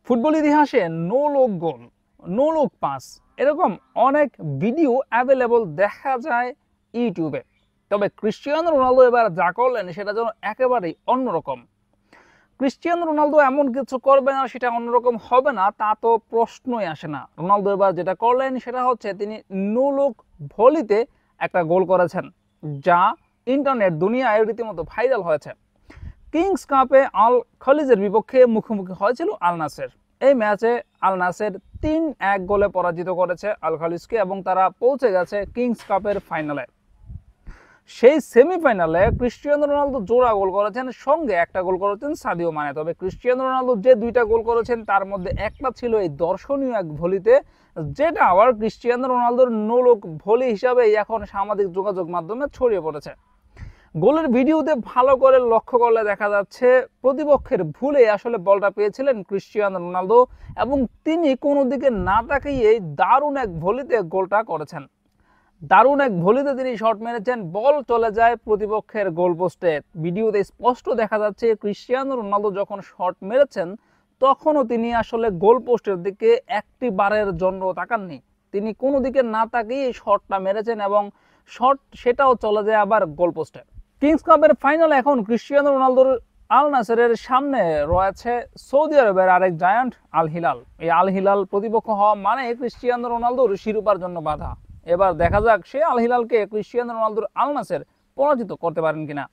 Football ইতিহাসে no look গোল, no look pass, এরকম অনেক ভিডিও অ্যাভেলেবল দেখা যায় ইউটিউবে। তবে ক্রিস্টিয়ানো রোনালদো এবার যা করলেন সেটা যেন একেবারেই অন্যরকম। ক্রিস্টিয়ানো রোনালদো এমন কিছু করবে না সেটা অন্যরকম হবে না, তা তো প্রশ্নই আসে না। রোনালদো এবার যেটা করলেন সেটা হচ্ছে তিনি নো লুক ভলিতে একটা গোল করেছেন, যা ইন্টারনেট দুনিয়ায় রীতিমতো ভাইরাল হয়েছে। কিংস কাপে আল খলিজের বিপক্ষে মুখোমুখি হয়েছিল আল নাসের। এই ম্যাচে আল নাসের 3-1 গোলে পরাজিত করেছে আল খলিজকে এবং তারা পৌঁছে গেছে কিংস কাপের ফাইনালে। সেই সেমিফাইনালে ক্রিস্টিয়ানো রোনালদো জোড়া গোল করেছেন, সঙ্গে একটা গোল করেছেন সাদিও মানে। তবে ক্রিস্টিয়ানো রোনালদো যে দুইটা গোল করেছেন তার মধ্যে একটা ছিল এই দর্শনীয় এক ভলিতে, যেটা আবার ক্রিস্টিয়ানো রোনালদোর নো লুক ভলি হিসাবে এখন সামাজিক যোগাযোগ মাধ্যমে ছড়িয়ে পড়েছে। গোলের ভিডিওতে ভালো করে লক্ষ্য করলে দেখা যাচ্ছে প্রতিপক্ষের ভুলে আসলে বলটা পেয়েছিলেন ক্রিস্টিয়ানো রোনালদো এবং তিনি কোনো দিকে না তাকিয়েই দারুণ এক ভলিতে গোলটা করেছেন। দারুণ এক ভলিতে তিনি শট মেরেছেন, বল চলে যায় প্রতিপক্ষের গোল পোস্টে। ভিডিওতে স্পষ্ট দেখা যাচ্ছে ক্রিস্টিয়ানো রোনালদো যখন শট মেরেছেন তখনও তিনি আসলে গোল পোস্টের দিকে একটি বারের জন্য তাকাননি। তিনি কোনো দিকে না তাকিয়ে শটটা মেরেছেন এবং শট সেটাও চলে যায় আবার গোল পোস্টে। কিংস কাপের ফাইনালে এখন ক্রিস্টিয়ানো রোনালদোর আল নাসেরের সামনে রয়েছে সৌদি আরবের আরেক জায়ান্ট আল হিলাল। এই আল হিলাল প্রতিপক্ষ হওয়া মানে ক্রিস্টিয়ানো রোনালদোর শিরোপার জন্য বাধা। এবার দেখা যাক সে আল হিলালকে ক্রিস্টিয়ানো রোনালদোর আল নাসের পরাজিত করতে পারেন কিনা।